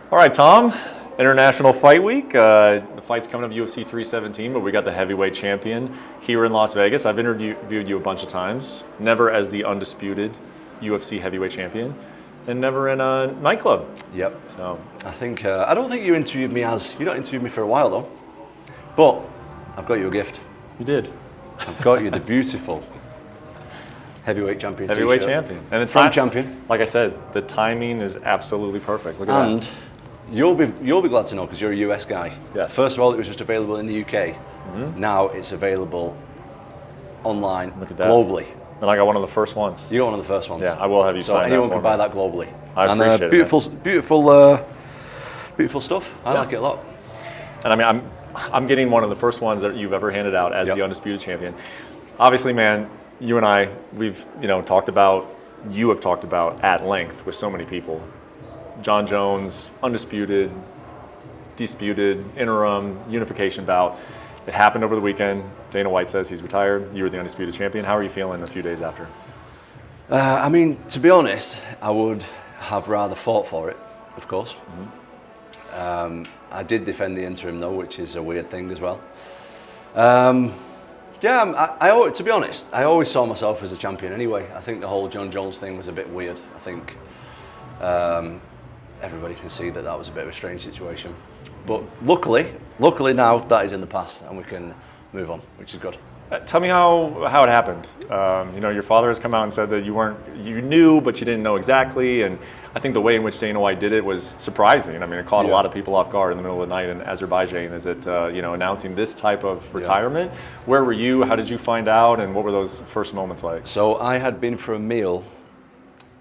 All right, Tom. International Fight Week. The fight's coming up UFC 317, but we got the heavyweight champion here in Las Vegas. I've interviewed you a bunch of times, never as the undisputed UFC heavyweight champion, and never in a nightclub. Yep. So I don't think you interviewed me you not interviewed me for a while though, but I've got you a gift. you did. I've got you the beautiful heavyweight champion Heavyweight t-shirt. champion. And it's From champion. Like I said, the timing is absolutely perfect. Look at that. And you'll be glad to know because you're a US guy. Yeah. First of all, it was just available in the UK. Now it's available online Look at that. globally. And I got one of the first ones. You got one of the first ones. Yeah, I will have you So sign anyone that can for buy me. that globally. I appreciate it, Beautiful stuff. I like it a lot. And I mean, I'm getting one of the first ones that you've ever handed out as the undisputed champion. Obviously, man, you and I, you have talked about at length with so many people. Jon Jones, undisputed, disputed, interim, unification bout. It happened over the weekend. Dana White says he's retired. You were the undisputed champion. How are you feeling a few days after? I mean, to be honest, I would have rather fought for it, of course. I did defend the interim though, which is a weird thing as well. To be honest, I always saw myself as a champion anyway. I think the whole Jon Jones thing was a bit weird. I think everybody can see that was a bit of a strange situation. But luckily now that is in the past and we can move on, which is good. Tell me how it happened. Your father has come out and said that you knew, but you didn't know exactly. And I think the way in which Dana White did it was surprising. I mean, it caught a lot of people off guard in the middle of the night in Azerbaijan. Is it, announcing this type of retirement? Yeah. Where were you? How did you find out? And what were those first moments like? So I had been for a meal,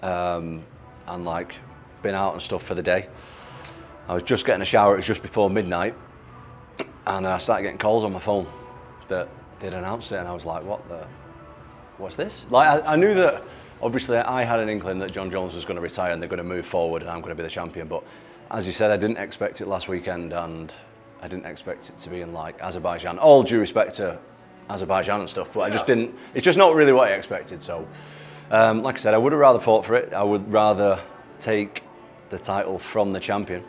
and been out and stuff for the day. I was just getting a shower. It was just before midnight, and I started getting calls on my phone that they'd announced it, and I was like, what's this? I knew that, obviously, I had an inkling that Jon Jones was going to retire and they're going to move forward and I'm going to be the champion, but as you said, I didn't expect it last weekend and I didn't expect it to be in Azerbaijan. All due respect to Azerbaijan and stuff, but I just didn't, it's just not really what I expected, so like I said, I would have rather fought for it. I would rather take the title from the champion.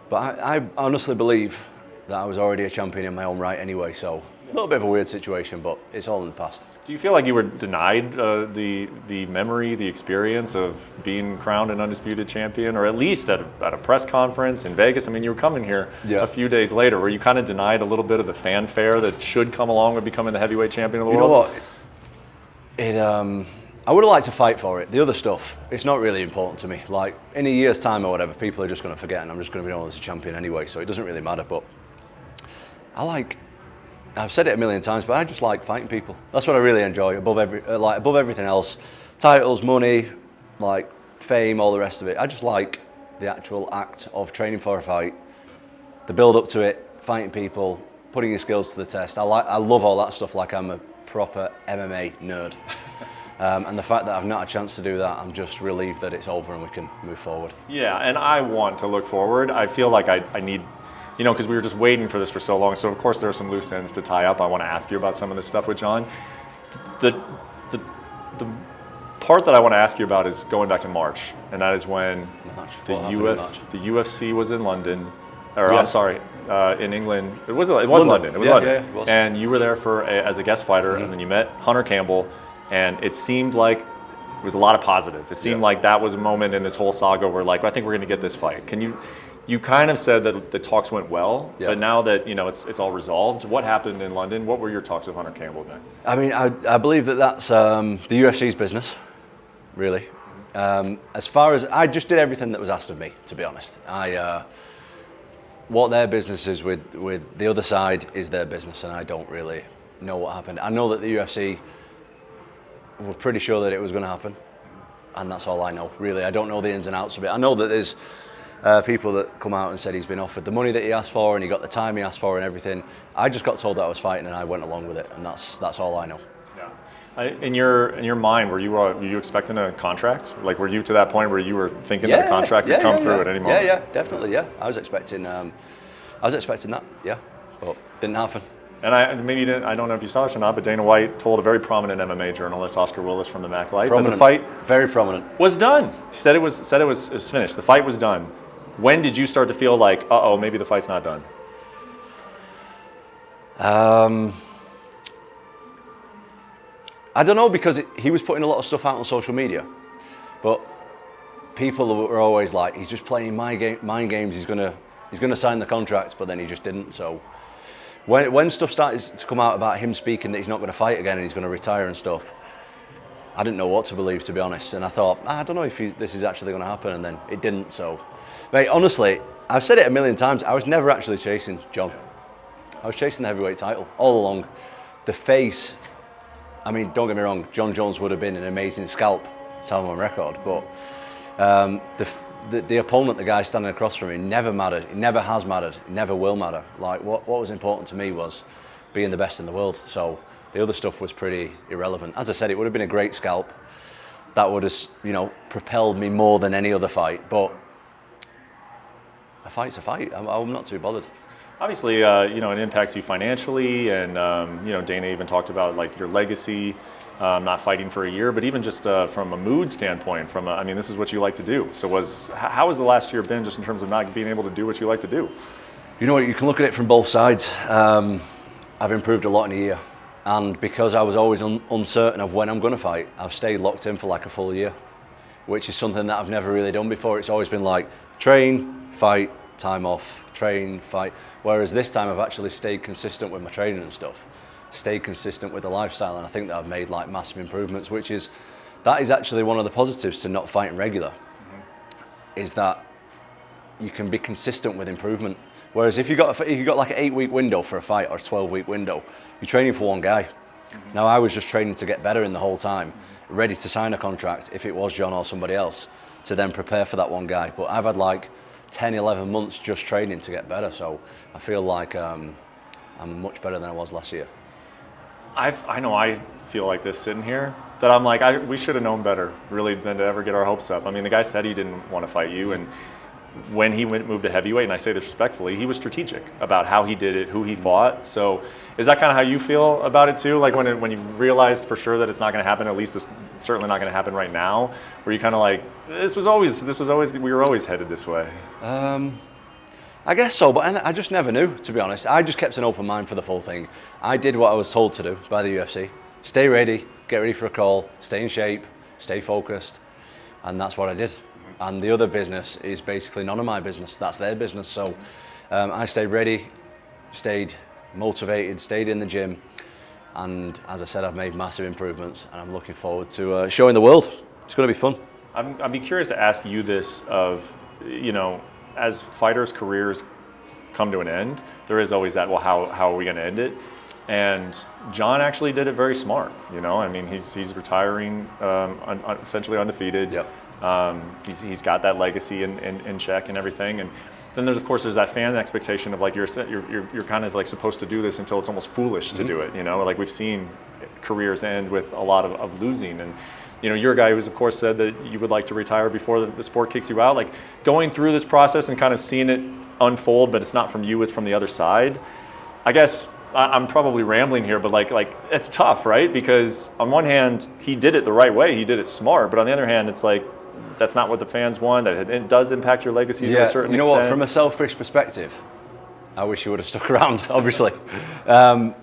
But I honestly believe that I was already a champion in my own right anyway, so a little bit of a weird situation, but it's all in the past. Do you feel like you were denied the memory, the experience of being crowned an undisputed champion, or at least at a press conference in Vegas? I mean, you were coming here a few days later. Were you kind of denied a little bit of the fanfare that should come along with becoming the heavyweight champion of the world? You know what? I would have liked to fight for it. The other stuff, it's not really important to me. Like, in a year's time or whatever, people are just going to forget and I'm just going to be known as a champion anyway, so it doesn't really matter, but I've said it a million times, but I just like fighting people. That's what I really enjoy above everything else. Titles, money, fame, all the rest of it. I just like the actual act of training for a fight, the build up to it, fighting people, putting your skills to the test. I love all that stuff like I'm a proper MMA nerd. And the fact that I've not had a chance to do that, I'm just relieved that it's over and we can move forward. Yeah, and I want to look forward. I feel like I need, because we were just waiting for this for so long. So of course there are some loose ends to tie up. I want to ask you about some of this stuff with Jon. The part that I want to ask you about is going back to March, and that is when the UFC was in London, or I'm sorry, in England. It was London. It was London. Yeah, it was. And you were there as a guest fighter, and then you met Hunter Campbell, and it seemed like it was a lot of positive. It seemed like that was a moment in this whole saga where I think we're going to get this fight. You kind of said that the talks went well, but now that it's all resolved, what happened in London? What were your talks with Hunter Campbell then? I mean, I believe that's the UFC's business, really. As far as I just did everything that was asked of me, to be honest. What their business is with the other side is their business, and I don't really know what happened. I know that the UFC were pretty sure that it was going to happen, and that's all I know, really. I don't know the ins and outs of it. I know that there's people that come out and said he's been offered the money that he asked for and he got the time he asked for and everything. I just got told that I was fighting and I went along with it, and that's all I know. Yeah. In your mind, were you expecting a contract? Were you to that point where you were thinking that a contract could come through at any moment? Yeah, definitely. Yeah, I was expecting that. Yeah, but didn't happen. And maybe you didn't, I don't know if you saw this or not, but Dana White told a very prominent MMA journalist, Oscar Willis from the MAC Life, that the fight very prominent was done. He said it was finished. The fight was done. When did you start to feel like, uh-oh, maybe the fight's not done? I don't know, because he was putting a lot of stuff out on social media, but people were always like, he's just playing mind games. He's gonna sign the contract, but then he just didn't. So when stuff started to come out about him speaking that he's not going to fight again and he's going to retire and stuff, I didn't know what to believe, to be honest. And I thought, I don't know if this is actually going to happen, and then it didn't. So, mate, honestly, I've said it a million times. I was never actually chasing Jon. I was chasing the heavyweight title all along. The face. I mean, don't get me wrong, Jon Jones would have been an amazing scalp to have him on record, but the opponent, the guy standing across from me, never mattered. It never has mattered. It never will matter. Like, what was important to me was being the best in the world. So the other stuff was pretty irrelevant. As I said, it would have been a great scalp. That would have, propelled me more than any other fight. But a fight's a fight. I'm not too bothered. Obviously, it impacts you financially, and Dana even talked about like your legacy, not fighting for a year, but even just from a mood standpoint. This is what you like to do. So how has the last year been, just in terms of not being able to do what you like to do? You know what? You can look at it from both sides. I've improved a lot in a year, and because I was always uncertain of when I'm going to fight, I've stayed locked in for like a full year, which is something that I've never really done before. It's always been like train, fight, time off, train, fight. Whereas this time I've actually stayed consistent with my training and stuff, stayed consistent with the lifestyle, and I think that I've made like massive improvements, that is actually one of the positives to not fighting regular, is that you can be consistent with improvement. Whereas if you got like an 8-week window for a fight or a 12-week window, you're training for one guy. Now I was just training to get better in the whole time, ready to sign a contract if it was Jon or somebody else, to then prepare for that one guy. But I've had like 10, 11 months just training to get better, so I feel like I'm much better than I was last year. I know I feel like this sitting here, that I'm like, we should have known better, really, than to ever get our hopes up. I mean, the guy said he didn't want to fight you, and when he moved to heavyweight, and I say this respectfully, he was strategic about how he did it, who he fought. So is that kind of how you feel about it too? Like when you realized for sure that it's not going to happen, at least it's certainly not going to happen right now, were you kind of like, we were always headed this way? I guess so, but I just never knew, to be honest. I just kept an open mind for the full thing. I did what I was told to do by the UFC. Stay ready, get ready for a call, stay in shape, stay focused, and that's what I did. And the other business is basically none of my business. That's their business. So I stayed ready, stayed motivated, stayed in the gym, and as I said, I've made massive improvements, and I'm looking forward to showing the world. It's going to be fun. I'd be curious to ask you this of, as fighters' careers come to an end, there is always that, well, how are we going to end it? And Jon actually did it very smart. He's retiring essentially undefeated. Yep. He's got that legacy in check and everything. And then there's that fan expectation of like you're kind of like supposed to do this until it's almost foolish to do it. Like we've seen careers end with a lot of losing. And you're a guy who's of course said that you would like to retire before the sport kicks you out. Like going through this process and kind of seeing it unfold, but it's not from you, it's from the other side. I guess I'm probably rambling here, but like it's tough, right? Because on one hand, he did it the right way, he did it smart, but on the other hand, it's like that's not what the fans want. That it does impact your legacy to a certain extent. You know what? From a selfish perspective, I wish you would have stuck around, obviously. But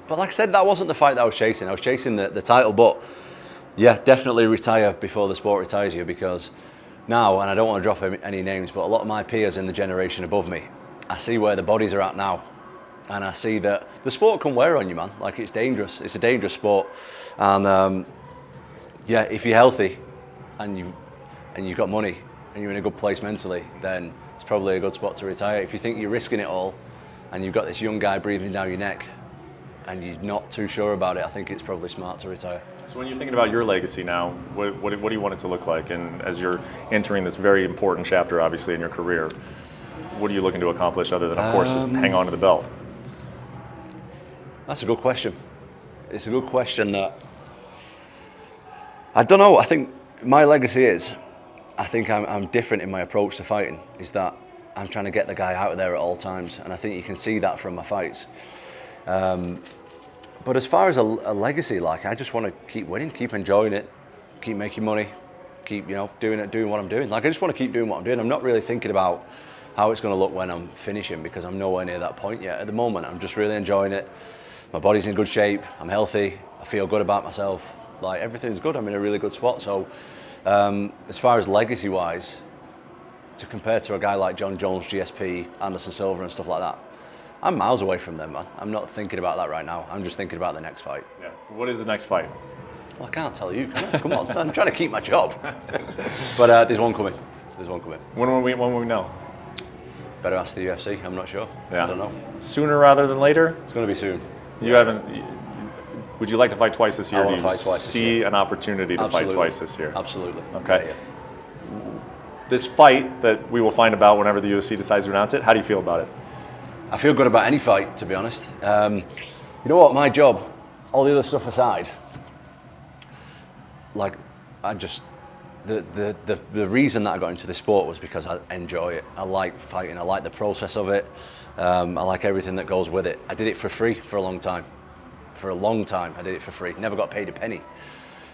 like I said, that wasn't the fight that I was chasing. I was chasing the title, but yeah, definitely retire before the sport retires you, because now, and I don't want to drop any names, but a lot of my peers in the generation above me, I see where the bodies are at now. And I see that the sport can wear on you, man. Like, it's dangerous. It's a dangerous sport. And if you're healthy and you've got money and you're in a good place mentally, then it's probably a good spot to retire. If you think you're risking it all and you've got this young guy breathing down your neck and you're not too sure about it, I think it's probably smart to retire. So when you're thinking about your legacy now, what do you want it to look like? And as you're entering this very important chapter, obviously, in your career, what are you looking to accomplish other than, of course, just hang on to the belt? That's a good question. It's a good question that I don't know. I think my legacy is, I think I'm different in my approach to fighting, is that I'm trying to get the guy out of there at all times. And I think you can see that from my fights. But as far as a legacy, like, I just want to keep winning, keep enjoying it, keep making money, keep, doing what I'm doing. Like, I just want to keep doing what I'm doing. I'm not really thinking about how it's going to look when I'm finishing, because I'm nowhere near that point yet. At the moment, I'm just really enjoying it. My body's in good shape, I'm healthy, I feel good about myself. Like, everything's good, I'm in a really good spot. So as far as legacy-wise, to compare to a guy like Jon Jones, GSP, Anderson Silva and stuff like that, I'm miles away from them, man. I'm not thinking about that right now. I'm just thinking about the next fight. Yeah. What is the next fight? Well, I can't tell you, can I? Come on, I'm trying to keep my job. But there's one coming. There's one coming. When will we know? Better ask the UFC, I'm not sure. Yeah. I don't know. Sooner rather than later? It's going to be soon. You haven't... Would you like to fight twice this year? I want Do to you fight twice this see year. an opportunity to Absolutely. fight twice this year? Absolutely. Okay. Yeah. This fight that we will find about whenever the UFC decides to announce it, how do you feel about it? I feel good about any fight, to be honest. You know what, my job, all the other stuff aside, like, I just, the reason that I got into this sport was because I enjoy it. I like fighting, I like the process of it, I like everything that goes with it. I did it for free for a long time. For a long time, I did it for free. Never got paid a penny.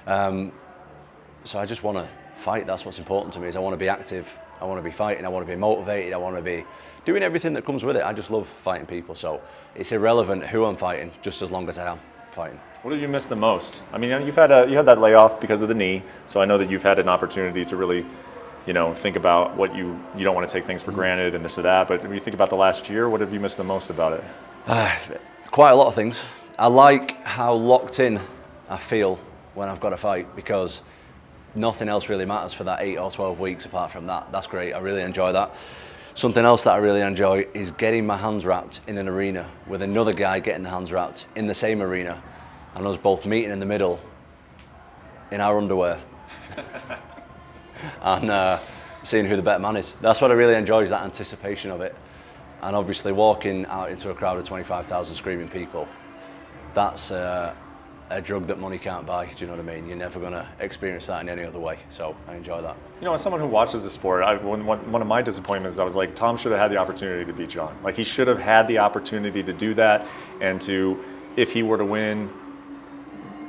So I just want to fight. That's what's important to me, is I want to be active. I want to be fighting. I want to be motivated. I want to be doing everything that comes with it. I just love fighting people. So it's irrelevant who I'm fighting, just as long as I am fighting. What have you missed the most? I mean, you had that layoff because of the knee, so I know that you've had an opportunity to really, think about what you don't want to take things for granted and this or that. But when you think about the last year, what have you missed the most about it? Quite a lot of things. I like how locked in I feel when I've got a fight, because nothing else really matters for that 8 or 12 weeks apart from that. That's great, I really enjoy that. Something else that I really enjoy is getting my hands wrapped in an arena with another guy getting the hands wrapped in the same arena, and us both meeting in the middle in our underwear and seeing who the better man is. That's what I really enjoy, is that anticipation of it. And obviously walking out into a crowd of 25,000 screaming people, that's a drug that money can't buy. Do you know what I mean? You're never going to experience that in any other way. So I enjoy that. As someone who watches the sport, one of my disappointments, I was like, Tom should have had the opportunity to beat Jon. Like, he should have had the opportunity to do that, and to, if he were to win,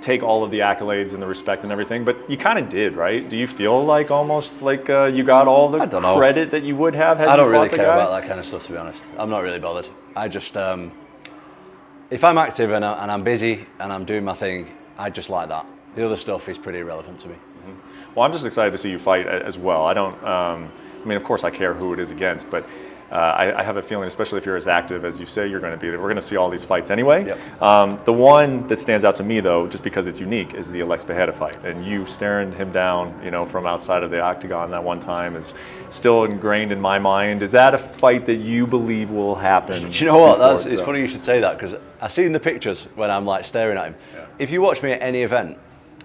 take all of the accolades and the respect and everything. But you kind of did, right? Do you feel like almost like you got all the credit that you would have had I you don't really fought the care guy? about that kind of stuff, to be honest. I'm not really bothered. I just, if I'm active and I'm busy and I'm doing my thing, I just like that. The other stuff is pretty irrelevant to me. Mm-hmm. Well, I'm just excited to see you fight as well. I don't, of course I care who it is against, but I have a feeling, especially if you're as active as you say you're going to be, that we're going to see all these fights anyway. Yep. The one that stands out to me, though, just because it's unique, is the Alex Bejeda fight. And you staring him down, from outside of the octagon that one time is still ingrained in my mind. Is that a fight that you believe will happen? Do you know what? It's funny you should say that, because I see in the pictures when I'm like staring at him. Yeah. If you watch me at any event,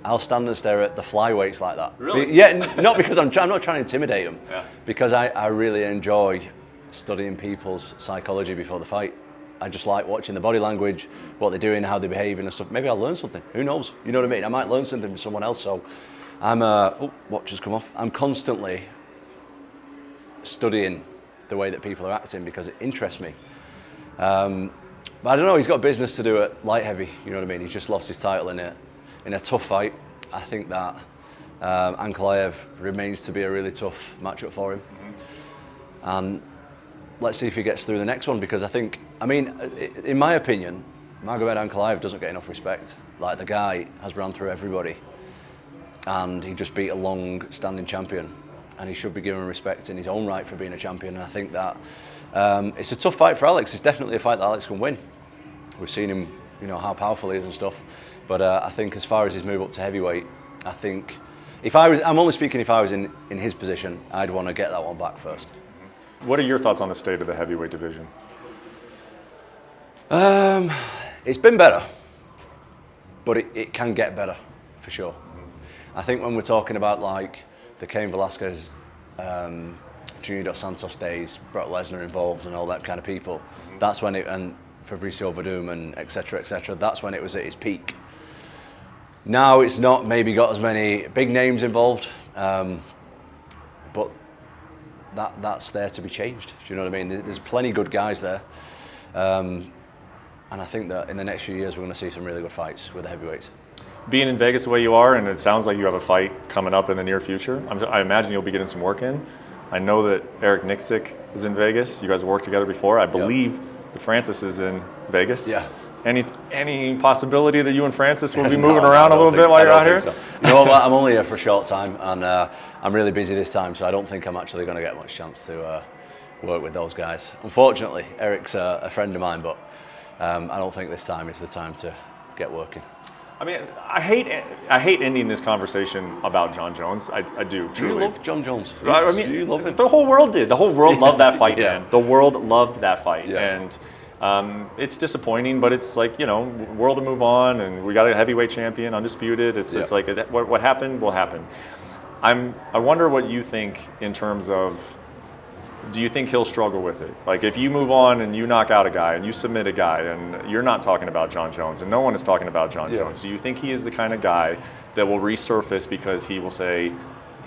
I'll stand and stare at the flyweights like that. Really? Yeah, not because I'm not trying to intimidate them. Yeah. Because I really enjoy studying people's psychology before the fight. I just like watching the body language, what they're doing, how they're behaving and stuff. Maybe I'll learn something. Who knows? You know what I mean? I might learn something from someone else. So I'm, watch has come off. I'm constantly studying the way that people are acting because it interests me. But I don't know, he's got business to do at light heavy, you know what I mean? He's just lost his title in a tough fight. I think that Ankalaev remains to be a really tough matchup for him. Mm-hmm. And let's see if he gets through the next one, because in my opinion, Magomed Ankalaev doesn't get enough respect. Like, the guy has run through everybody and he just beat a long-standing champion, and he should be given respect in his own right for being a champion. And I think that it's a tough fight for Alex. It's definitely a fight that Alex can win. We've seen him, how powerful he is and stuff. But I think as far as his move up to heavyweight, I think I'm only speaking if I was in his position, I'd want to get that one back first. What are your thoughts on the state of the heavyweight division? It's been better, but it can get better, for sure. I think when we're talking about like the Cain Velasquez, Junior Dos Santos days, Brock Lesnar involved and all that kind of people, that's when and Fabricio Verdum and et cetera, that's when it was at its peak. Now it's not maybe got as many big names involved, but that's there to be changed. Do you know what I mean? There's plenty good guys there. And I think that in the next few years, we're going to see some really good fights with the heavyweights. Being in Vegas the way you are, and it sounds like you have a fight coming up in the near future, I imagine you'll be getting some work in. I know that Eric Nixick is in Vegas. You guys worked together before. I believe that Francis is in Vegas. Yeah. Any possibility that you and Francis will be moving around a little bit while you're out here? So. No, I'm only here for a short time, and I'm really busy this time, so I don't think I'm actually going to get much chance to work with those guys. Unfortunately, Eric's a friend of mine, but I don't think this time is the time to get working. I mean, I hate ending this conversation about Jon Jones. I do. Truly. You love Jon Jones. I mean, you love him. The whole world did. The whole world loved that fight, Yeah. man. The world loved that fight, Yeah. and it's disappointing, but it's like, you know, world to move on, and we got a heavyweight champion, undisputed. It's like what happened will happen. I wonder what you think in terms of. Do you think he'll struggle with it? Like if you move on and you knock out a guy and you submit a guy and you're not talking about Jon Jones and no one is talking about Jon Jones, do you think he is the kind of guy that will resurface because he will say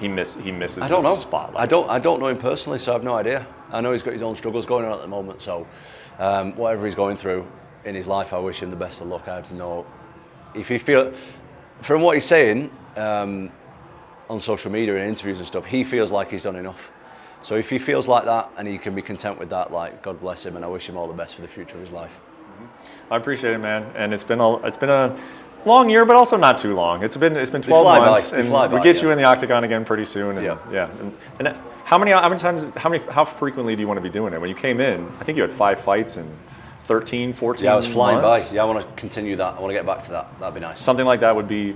he misses I don't know. spotlight? I don't know him personally, so I have no idea. I know he's got his own struggles going on at the moment, so whatever he's going through in his life, I wish him the best of luck. I don't know if he from what he's saying on social media and interviews and stuff, he feels like he's done enough. So if he feels like that and he can be content with that, like, God bless him, and I wish him all the best for the future of his life. I appreciate it, man. And it's been a long year, but also not too long. It's been 12 months, and we get you in the octagon again pretty soon. And, yeah. And how frequently do you want to be doing it? When you came in, I think you had 5 fights and 13, 14 Yeah, I was flying months. by. Yeah, I want to continue that. I want to get back to that. That'd be nice. Something like that would be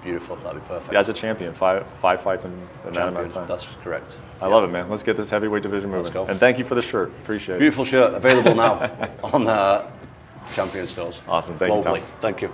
beautiful. That'd be perfect. As a champion, five fights in that amount of time. That's correct. I love it, man. Let's get this heavyweight division moving. Let's go. And thank you for the shirt. Appreciate it. Beautiful shirt, available now on Champion stores. Awesome. Thank you, Tom. Thank you.